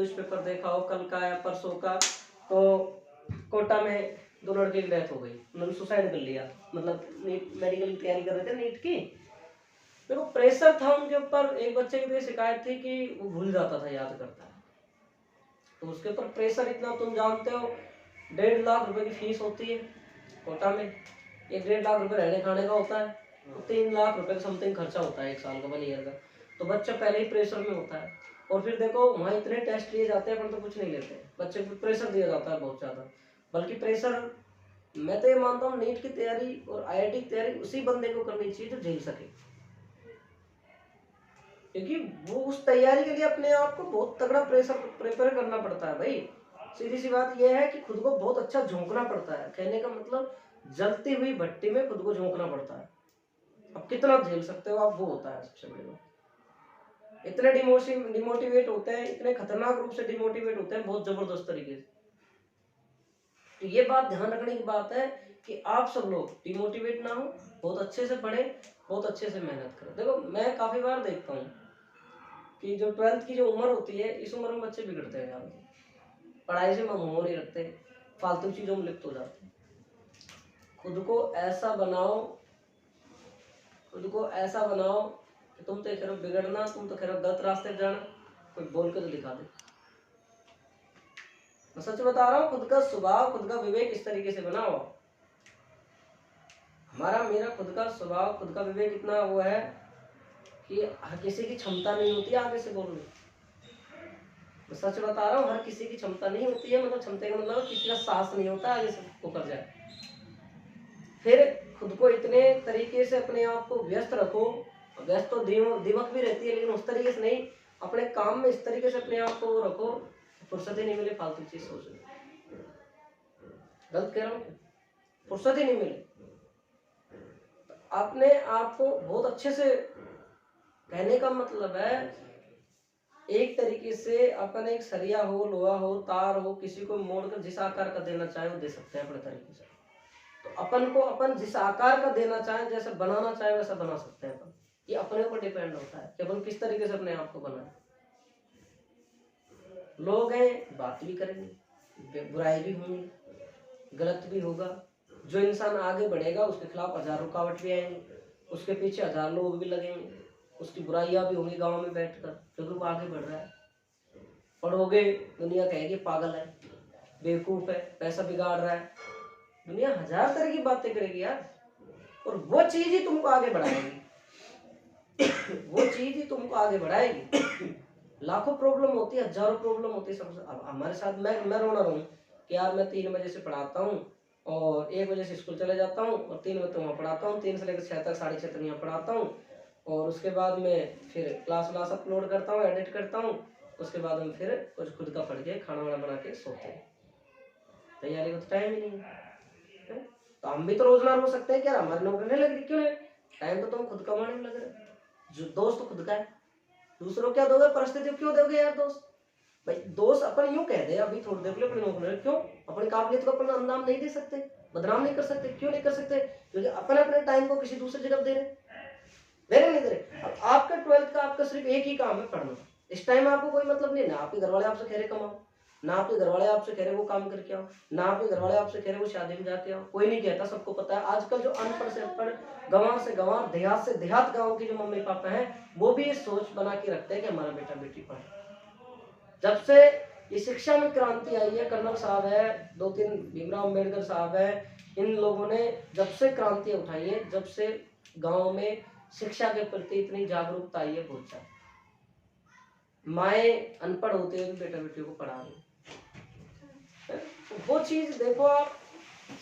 Newspaper देखा हो कल का या परसों का, तो कोटा में 2 लड़के की डेथ हो गई, उन्होंने सुसाइड कर लिया। मतलब नीट मेडिकल की तैयारी कर रहे थे नीट की। देखो प्रेशर था उनके ऊपर। एक बच्चे की तो शिकायत थी कि वो भूल जाता था, याद करता है, तो उसके ऊपर प्रेशर इतना, तुम जानते हो 1.5 लाख रुपए की फीस होती है कोटा में। 1.5 लाख रुपए रहने खाने का होता है, तो 3 लाख रुपए समथिंग खर्चा होता है 1 साल का, 1 ईयर का। तो बच्चा पहले ही प्रेशर में होता है। और फिर देखो वहाँ इतने टेस्ट लिए जाते हैं पर तो कुछ नहीं लेते, बच्चे को प्रेशर दिया जाता है बहुत ज़्यादा। बल्कि प्रेशर, मैं तो ये मानता हूँ नीट की तैयारी और IIT की तैयारी उसी बंदे को करनी चाहिए जो झेल सके, क्योंकि वो उस तैयारी के लिए अपने आप को बहुत तगड़ा प्रेपेयर करना पड़ता है भाई। सीधी सी बात यह है कि खुद को बहुत अच्छा झोंकना पड़ता है। कहने का मतलब जलती हुई भट्टी में खुद को झोंकना पड़ता है। अब कितना झेल सकते हो आप, वो होता है सबसे बड़ी बात। इतने डिमोटिवेट होते हैं, इतने खतरनाक रूप से डिमोटिवेट होते हैं, बहुत जबरदस्त तरीके से। तो ये बात ध्यान रखने की बात है कि आप सब लोग डिमोटिवेट ना हो, बहुत अच्छे से पढ़े, बहुत अच्छे से मेहनत करें। देखो मैं काफी बार देखता हूँ कि जो 12th की जो उम्र होती है, इस उम्र में बच्चे बिगड़ते हैं यार, पढ़ाई से मोह नहीं रखते, फालतू चीजों में लिप्त हो जाते हैं। खुद को ऐसा बनाओ, खुद को ऐसा बनाओ कि तुम तो कह रहे हो बिगड़ना, तुम तो कह रहे हो गलत रास्ते पे जाना, कोई बोल के तो दिखा दे। मैं सच बता रहा हूँ, खुद का स्वभाव, खुद का विवेक इस तरीके से बनाओ। मेरा खुद का स्वभाव, खुद का विवेक इतना वो है कि हर किसी की क्षमता नहीं होती आगे से बोलने। मैं सच बता रहा हूँ, हर किसी की क्षमता नहीं होती है। मतलब क्षमता का मतलब किसी का साहस नहीं होता आगे से वो कर जाए। फिर खुद को इतने तरीके से अपने आप को व्यस्त रखो, व्यस्त तो दिमाग भी रहती है, लेकिन उस तरीके से नहीं, अपने काम में इस तरीके से अपने आप को रखो, फुर्सत ही नहीं मिले फालतू चीज सोचने। गलत कह रहा हूँ? फुर्सत ही नहीं मिले। अपने आप को बहुत अच्छे से, कहने का मतलब है एक तरीके से अपन एक सरिया हो, लोहा हो, तार हो, किसी को मोड़कर जिस आकार का देना चाहे वो दे सकते हैं अपने तरीके से। तो अपन को अपन जिस आकार का देना चाहे, जैसे बनाना चाहे वैसा बना सकते हैं अपन। ये अपने ऊपर डिपेंड होता है कि अपन किस तरीके से अपने आप को बनाए। लोग हैं, बात भी करेंगे, बुराई भी होंगी, गलत भी होगा। जो इंसान आगे बढ़ेगा उसके खिलाफ 1000 रुकावट भी आएंगे, उसके पीछे 1000 लोग भी लगेंगे, उसकी बुराइयां भी होंगी गांव में बैठकर, क्योंकि वो आगे बढ़ रहा है। पढ़ोगे, दुनिया कहेगी पागल है, बेवकूफ है, पैसा बिगाड़ रहा है, दुनिया 1000 तरह की बातें करेगी यार। और वो चीज ही तुमको आगे बढ़ाएगी वो चीज ही तुमको आगे बढ़ाएगी। लाखों प्रॉब्लम होती है, हजारों प्रॉब्लम होती है सबसे। अब हमारे साथ मैं रोना रहूं कि यार मैं 3 बजे से पढ़ाता हूँ और 1 बजे से स्कूल चले जाता हूँ और 3 बजे तक वहाँ पढ़ाता हूँ, 3 से लेकर 6 तक, 6:30 तक यहाँ पढ़ाता हूँ, और उसके बाद में फिर क्लास अपलोड करता हूँ, एडिट करता हूँ, उसके बाद हम फिर कुछ खुद का पढ़ के खाना वाना बना के सोते हैं। तैयारी का तो टाइम ही नहीं है। तो हम भी तो रोजगार हो सकते हैं क्या? हमारी नौकरी नहीं लग रही, क्यों नहीं? टाइम तो तुम खुद कमाने में लग रहे। जो दोस्त तो खुद का है, दूसरों क्या दोगे? परिस्थिति क्यों दोगे यार दोस्त? भाई दोस्त अपन यूं कह दे अभी थोड़ी देर के लिए अपनी नौकरी, क्यों? अपनी काबिलियत को अपन अंजाम नहीं दे सकते, बदनाम नहीं कर सकते? क्यों नहीं कर सकते? क्योंकि अपन अपने टाइम को किसी दूसरी जगह दे रहे, नहीं दे रहे। अब आपका 12th का आपका सिर्फ एक ही काम है, पढ़ना। इस टाइम आपको कोई मतलब नहीं, ना आपके घर वाले आपसे कह रहे कमाओ, ना आपके घर वाले आपसे कह रहे वो काम करके आओ, ना आपके घर वाले आपसे कह रहे वो शादी में जाके आओ। कोई नहीं कहता, सबको पता है। आजकल जो अनपढ़ से अनपढ़, गंवार से गंवार, देहात से देहात गाँव के जो मम्मी पापा हैं, वो भी ये सोच बना के रखते हैं कि हमारा बेटा बेटी पढ़े। जब से ये शिक्षा में क्रांति आई है, कर्नल साहब है, 2-3 भीमराव अम्बेडकर साहब है, इन लोगों ने जब से क्रांति उठाई है, जब से गांव में शिक्षा के प्रति इतनी जागरूकता आई है, बहुत ज्यादा। माए अनपढ़ होते हुए बेटा बेटियों को पढ़ा रही, वो चीज देखो आप,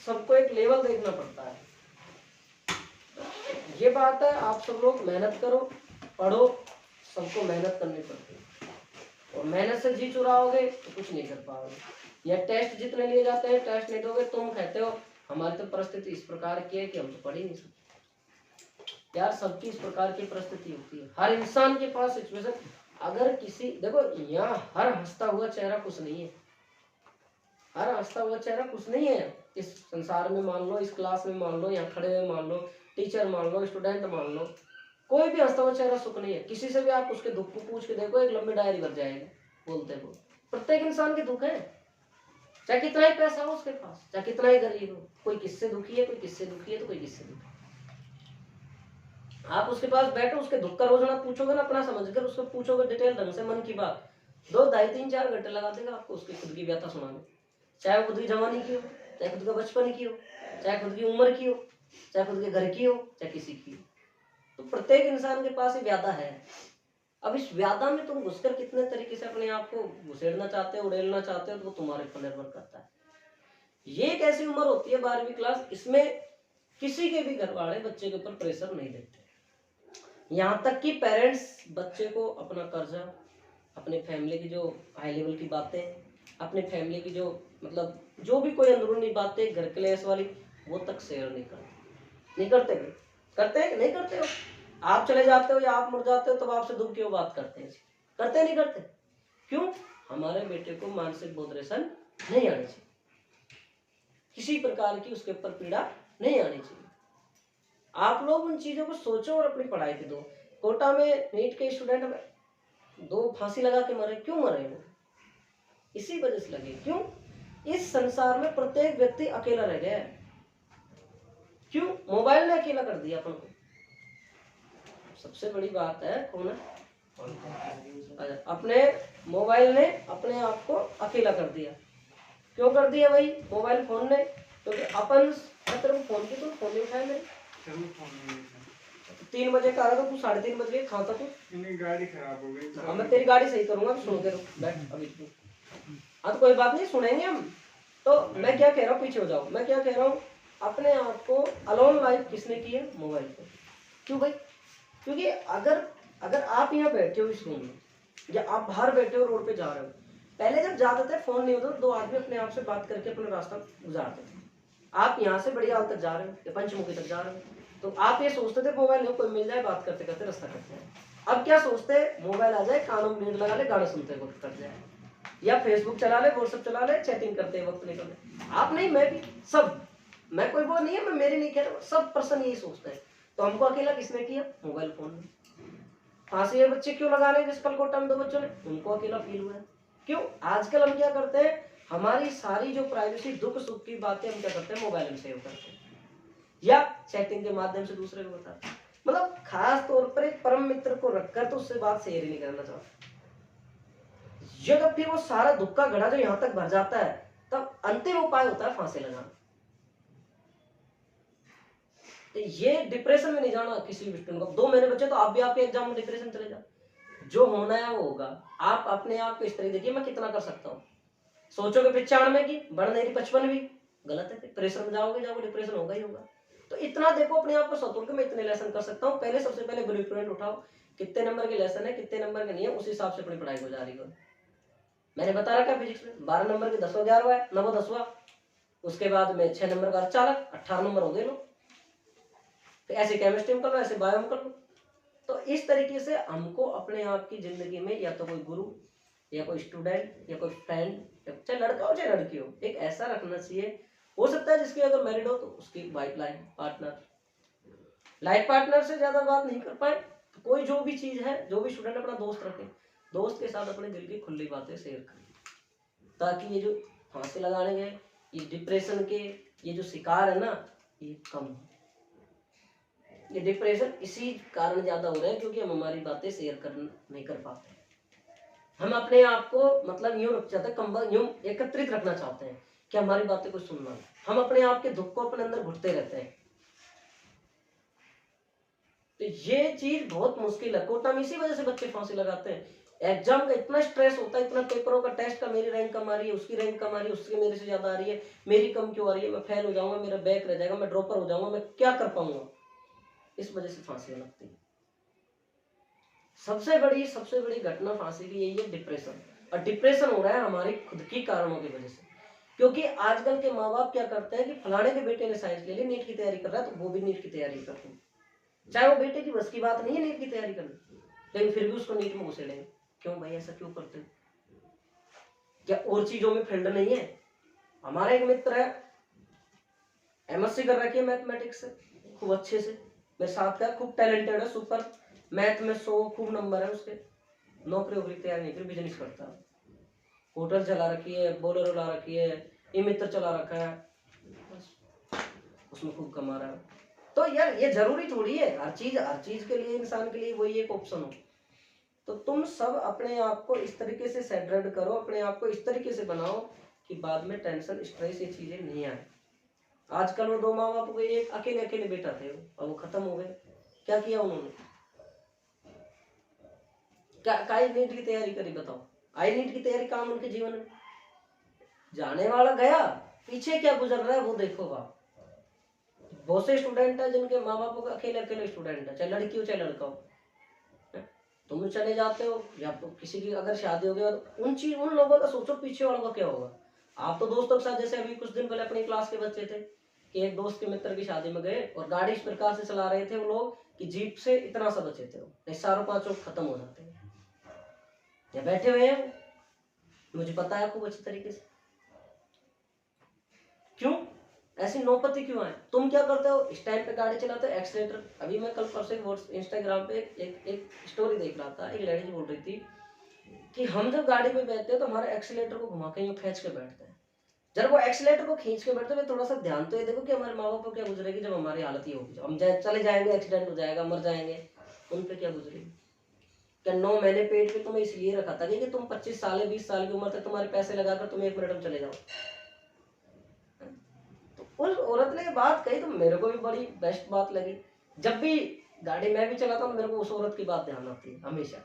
सबको एक लेवल देखना पड़ता है। ये बात है, आप सब लोग मेहनत करो, पढ़ो, सबको मेहनत करनी पड़ती है। और मेहनत से जी चुराओगे तो कुछ नहीं कर पाओगे। या टेस्ट जितने लिए जाते हैं, टेस्ट नहीं दोगे, तुम कहते हो हमारी तो परिस्थिति इस प्रकार की है कि हम तो पढ़ ही नहीं सकते। यार सबकी इस प्रकार की परिस्थिति होती है, हर इंसान के पास सिचुएशन। अगर किसी, देखो यहाँ हर हंसता हुआ चेहरा कुछ नहीं है, हर हंसता हुआ चेहरा कुछ नहीं है इस संसार में। मान लो इस क्लास में, मान लो यहाँ खड़े हुए, मान लो टीचर, मान लो स्टूडेंट, मान लो कोई भी हंसता हुआ चेहरा सुख नहीं है। किसी से भी आप उसके दुख को पूछ के देखो, एक लंबी डायरी भर जाएगी बोलते बोलते, प्रत्येक इंसान के दुख है, चाहे कितना ही पैसा हो उसके पास, चाहे कितना ही गरीब हो, कोई किससे दुखी है, कोई किससे दुखी है, तो कोई किससे दुखी है। आप उसके पास बैठो, उसके दुख का रोजाना पूछोगे ना, अपना समझकर उसको पूछोगे डिटेल ढंग से मन की बात, 2 ढाई 3 4 घंटे लगा देगा आपको उसकी खुद की व्यथा सुनाने। चाहे वो खुद की जवानी की हो, चाहे खुद का बचपन की हो, चाहे खुद की उम्र की हो, चाहे खुद के घर की हो, चाहे किसी की हो। तो प्रत्येक इंसान के पास ये व्याधा है। अब इस व्याधा में तुम घुसकर कितने तरीके से अपने आप को घुसेड़ना चाहते हो, उड़ेलना चाहते हो, तो वो तुम्हारे पर निर्भर करता है। ये एक ऐसी उम्र होती है 12वीं क्लास, इसमें किसी के भी घर वाले बच्चे के ऊपर प्रेशर नहीं देते। यहाँ तक कि पेरेंट्स बच्चे को अपना कर्जा, अपने फैमिली की जो हाई लेवल की बातें, अपने फैमिली की जो मतलब जो भी कोई अंदरूनी बातें घर क्लेश वाली, वो तक शेयर नहीं करते। नहीं करते क्या? करते हैं कि नहीं करते हो? आप चले जाते हो या आप मर जाते हो तब आपसे दुख की बात करते हैं, करते नहीं करते? क्यों? हमारे बेटे को मानसिक बोधरेशन नहीं आनी चाहिए, किसी प्रकार की उसके ऊपर पीड़ा नहीं आनी चाहिए। आप लोग उन चीजों को सोचो और अपनी पढ़ाई पे दो। कोटा में नीट के स्टूडेंट में 2 फांसी लगा के मरे, क्यों मरे वो? इसी वजह से लगे। क्यों? इस संसार में प्रत्येक व्यक्ति अकेला रह गया है। क्यों? मोबाइल ने अकेला कर दिया अपन को। सबसे बड़ी बात है कौन है? अपने मोबाइल ने अपने आप को अकेला कर दिया। क्यों कर दिया भाई? मोबाइल फोन ने, क्योंकि अपन फोन की तो फोन नहीं उठाया मेरे, 3 बजे का आ रहा था, तू 3:30 बज गए, खाता तू? गाड़ी खराब हो गई। हाँ, मैं तेरी गाड़ी सही करूंगा, सुन के रुक बैठ अभी तू। हाँ तो कोई बात नहीं, सुनेंगे हम। तो मैं क्या कह रहा हूँ, पीछे हो जाओ। मैं क्या कह रहा हूँ, अपने आप को अलोन लाइफ किसने की है? मोबाइल पे। क्यों भाई? क्योंकि अगर आप यहाँ बैठे हो इस रूम में, या आप बाहर बैठे हो रोड पे जा रहे हो, पहले जब जाते थे फोन नहीं होता, 2 आदमी अपने आप से बात करके अपना रास्ता गुजारते थे। आप यहाँ से बड़ी हाल तक जा रहे हो या पंचमुखी तक जा रहे हो, तो आप ये सोचते थे मोबाइल नहीं, कोई मिल जाए, बात करते करते रास्ता करते हैं। अब क्या सोचते हैं? मोबाइल आ जाए, कानों में लीड लगा ले, गाना सुनते वक्त कट जाए, या फेसबुक चला ले, व्हाट्सएप चला ले, चैटिंग करते वक्त निकल ले। आप नहीं, मैं भी, सब, मैं कोई वो नहीं है, मैं मेरी नहीं कह रहा, सब पर्सन यही सोचते हैं। तो हमको अकेला किसने किया? मोबाइल फोन ने। फांसी ये बच्चे क्यों लगा रहे हैं जिस कल कोटा में 2 बच्चों ने? उनको अकेला फील हुआ है। क्यों? आजकल हम क्या करते हैं, हमारी सारी जो प्राइवेसी, दुख सुख की बातें हम क्या करते हैं, मोबाइल में सेव करते हैं, या चैटिंग के माध्यम से दूसरे को बताते हैं। मतलब खास तौर पर एक परम मित्र को रखकर तो उससे बात शेयर ही नहीं करना चाहते। जब फिर वो सारा दुख का घड़ा जो यहाँ तक भर जाता है, तब अंतिम उपाय होता है फांसी लगाना। तो ये डिप्रेशन में नहीं जाना किसी भी स्टूडेंट को। 2 महीने बच्चे, तो आप भी आपके एग्जाम में डिप्रेशन चले जाओ, जो होना है वो होगा। आप अपने आप को इस तरह देखिए, मैं कितना कर सकता हूँ। सोचोगे 95 की, बढ़ नहीं रही 55 भी, गलत है। प्रेशर में जाओगे डिप्रेशन होगा ही होगा। तो इतना देखो अपने आप को सतर्क, मैं इतने लेसन कर सकता हूँ। पहले सबसे पहले ब्लूप्रिंट उठाओ, कितने नंबर के लेसन है, कितने नंबर के नहीं है, उस हिसाब से अपनी पढ़ाई को जारी करो। मैंने बता रखा फिजिक्स में 12 नंबर के 10वां 11वां है, 9वां 10वां, उसके बाद में 6 नंबर का अर्धचालक, 18 नंबर हो गए लो। तो ऐसे केमिस्ट्री में कर लो, ऐसे बायो में कर लो। तो इस तरीके से हमको अपने आप की जिंदगी में या तो कोई गुरु, या कोई स्टूडेंट, या कोई फ्रेंड, चाहे लड़का हो चाहे लड़की हो, एक ऐसा रखना चाहिए। हो सकता है जिसकी अगर मैरिड हो तो उसकी वाइफ लाइफ पार्टनर से ज्यादा बात नहीं कर पाए तो कोई जो भी चीज है, जो भी स्टूडेंट अपना दोस्त रखे, दोस्त के साथ अपने दिल की खुली बातें शेयर करें, ताकि ये जो फांसी लगाने गए, ये डिप्रेशन के ये जो शिकार है ना, ये कम हो। ये डिप्रेशन इसी कारण ज्यादा हो रहा है क्योंकि हम हमारी बातें शेयर कर नहीं कर पाते। हम अपने आप को मतलब यूं रख चाहते हैं, यूं एकत्रित रखना चाहते हैं कि हमारी बातें कोई सुनना। हम अपने आप के दुख को अपने अंदर घुटते रहते हैं। तो ये चीज बहुत मुश्किल है। कोटा में इसी वजह से बच्चे फांसी लगाते हैं। एग्जाम का इतना स्ट्रेस होता है, इतना पेपरों का, टेस्ट का, मेरी रैंक कम आ रही है, उसकी रैंक कम आ रही है, उसकी मेरे से ज्यादा आ रही है, मेरी कम क्यों आ रही है, मैं फेल हो जाऊंगा, मेरा बैक रह जाएगा, मैं ड्रॉपर हो जाऊंगा, मैं क्या कर पाऊंगा। इस वजह से फांसी लगती है। सबसे बड़ी घटना फांसी की यही है, डिप्रेशन। और डिप्रेशन हो रहा है हमारे खुद की कारणों की वजह से। क्योंकि आजकल के माँ बाप क्या करते हैं कि फलाने के बेटे ने साइंस ले ली, नीट की तैयारी कर रहा है, तो वो भी नीट की तैयारी करते हैं, चाहे वो बेटे की बस की बात नहीं है नीट की तैयारी करनी, लेकिन फिर भी उसको नीट में घुसेड़ेंगे। क्यों भाई, ऐसा क्यों करते हो? क्या और चीजों में फील्ड नहीं है? हमारा एक मित्र है, एमएससी कर रखी है मैथमेटिक्स से, खूब अच्छे से, मेरे साथ का, खूब टैलेंटेड है, सुपर, मैथ में 100 खूब नंबर है उसके, नौकरी वोकरी तैयार नहीं कर, बिजनेस करता है। होटल चला रखी है, बोलेरो ला रखी है, ई मित्र चला रखा है, बस उसमें खूब कमा रहा है। तो यार ये जरूरी थोड़ी है हर चीज के लिए इंसान के लिए वही एक ऑप्शन हो। तो तुम सब अपने आप को इस तरीके से सेटरेट करो, अपने आप को इस तरीके से बनाओ कि बाद में टेंशन स्ट्रेस ये चीजें नहीं आए। आजकल वो 2 माँ बाप को एक अकेले अकेले बेटा थे और वो खत्म हो गए। क्या किया उन्होंने? क्या काई नीट की तैयारी करी बताओ? आई नीट की तैयारी काम उनके जीवन में जाने वाला गया, पीछे क्या गुजर रहा है वो देखो आप। बहुत से स्टूडेंट है जिनके माँ बापों का अकेले अकेले स्टूडेंट है, चाहे लड़की हो चाहे लड़का हो। तुम चले जाते हो या तो किसी की अगर शादी हो गई तो उन लोगों का सोचो पीछे वालों का क्या होगा। आप तो दोस्तों के साथ, जैसे अभी कुछ दिन पहले अपनी क्लास के बच्चे थे कि एक दोस्त के मित्र की शादी में गए और गाड़ी इस प्रकार से चला रहे थे वो लोग कि जीप से इतना सा बचे थे, नहीं 4-5 खत्म हो जाते हैं। या बैठे हुए हैं, मुझे पता है खूब अच्छी तरीके से। क्यों ऐसी नौपत्ति क्यों आए? तुम क्या करते हो इस टाइम पे गाड़ी चलाते हो एक्सीलेटर। अभी मैं कल परसों इंस्टाग्राम पे एक स्टोरी देख रहा था, एक लेडीज बोल रही थी कि हम जब गाड़ी में बैठते हैं तो हमारे एक्सीलेटर को घुमा के यूं खींच के बैठते हैं। जब वो एक्सीलेटर को खींच के बैठते हैं थोड़ा सा ध्यान तो ये देखो कि हमारे माँ बाप को क्या गुजरेगी जब हमारी हालत ये होगी, हम चले जाएंगे, एक्सीडेंट हो जाएगा, मर जाएंगे, उन पे क्या गुजरेगी। क्या 9 महीने पेट पे तुम्हें इसलिए रखा था कि तुम 25 साल 20 साल की उम्र तक तुम्हारे पैसे लगाकर तुम 1 मिनट में चले जाओ। तो उस औरत ने बात कही तो मेरे को भी बड़ी बेस्ट बात लगी। जब भी गाड़ी मैं भी चलाता हूँ मेरे को उस औरत की बात ध्यान आती है हमेशा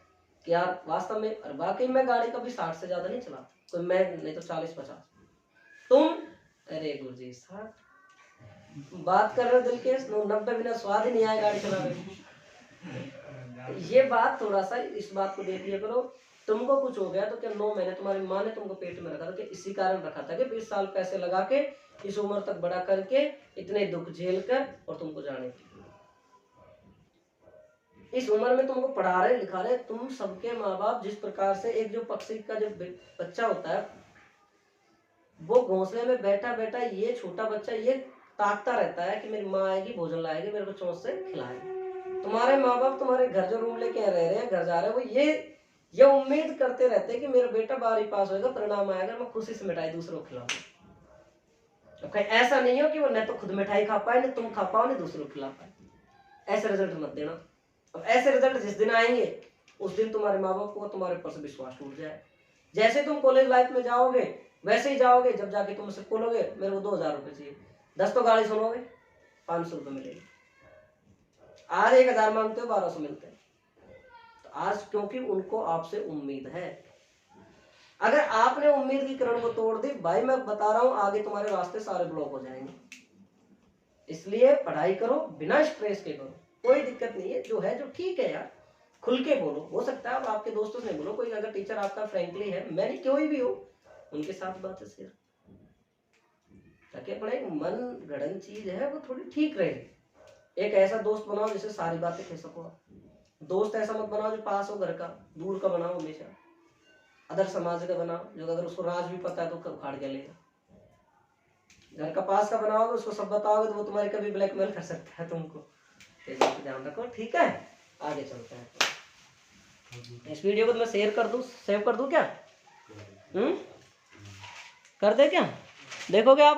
कि यार वास्तव में, और वाकई मैं गाड़ी कभी 60 से ज्यादा नहीं चलाता, कोई मैं नहीं तो 40-50। तुम अरे गुरुजी 60 बात कर रहे हो दिल के 90 बिना स्वाद ही नहीं आया गाड़ी चलाने में। ये बात थोड़ा सा इस बात को देख लिया करो। तुमको कुछ हो गया तो क्या 9 महीने तुम्हारी माँ ने तुमको पेट में रखा था, क्या इसी कारण रखा था कि 20 साल पैसे लगा के इस उम्र तक बड़ा करके इतने दुख झेल कर और तुमको जाने की इस उम्र में तुमको पढ़ा रहे लिखा रहे। तुम सबके माँ बाप जिस प्रकार से एक जो पक्षी का जो बच्चा होता है वो घोंसले में बैठा बैठा ये छोटा बच्चा ये ताकता रहता है कि मेरी माँ आएगी भोजन लाएगी मेरे को चोंच से खिलाएगी। तुम्हारे माँ बाप तुम्हारे घर जो रूम लेके रह रहे हैं घर जा रहे हैं वो ये उम्मीद करते रहते हैं कि मेरा बेटा 12वीं पास होगा परिणाम आएगा मैं खुशी से मिठाई दूसरों को खिलाऊंगा। तो कहीं ऐसा नहीं हो कि वो न तो खुद मिठाई खा पाए न तुम खा पाओ न दूसरों को खिला पाए। ऐसे रिजल्ट मत देना। अब ऐसे रिजल्ट जिस दिन आएंगे उस दिन तुम्हारे माँ बाप को तुम्हारे ऊपर से विश्वास टूट जाए। जैसे तुम कॉलेज लाइफ में जाओगे वैसे ही जाओगे, जब जाके तुम मुझसे बोलोगे मेरे को 2000 रुपये चाहिए, 10 तो गाली सुनोगे 500 रुपये मिलेंगे। आज 1000 मांगते हो 1200 मिलते हैं। तो आज क्योंकि उनको आपसे उम्मीद है। अगर आपने उम्मीद की किरण को तोड़ दी भाई मैं बता रहा हूं आगे तुम्हारे रास्ते सारे ब्लॉक हो जाएंगे। इसलिए पढ़ाई करो बिना स्ट्रेस के करो, कोई दिक्कत नहीं है। जो है जो ठीक है यार खुल के बोलो। हो सकता है आपके दोस्तों से बोलो, कोई अगर टीचर आपका फ्रेंकली है मैंने कोई भी हो उनके साथ बातें शेयर ताकि अपना एक मन गढ़न चीज है वो थोड़ी ठीक रहे। एक ऐसा दोस्त बनाओ जिससे सारी बातें कह सको। दोस्त ऐसा मत बनाओ जो पास हो घर का, दूर का बनाओ हमेशा। अदर समाज का बनाओ जो अगर उसको राज भी पता है तो उखाड़ के लेगा। घर का पास का बनाओगे उसको सब बताओगे तो वो तुम्हारे कभी ब्लैकमेल कर सकता है तुमको। ध्यान रखो ठीक है। आगे चलते हैं। इस वीडियो को तो मैं शेयर कर दूं, सेव कर दूं क्या? कर दे क्या? देखोगे आप लोग?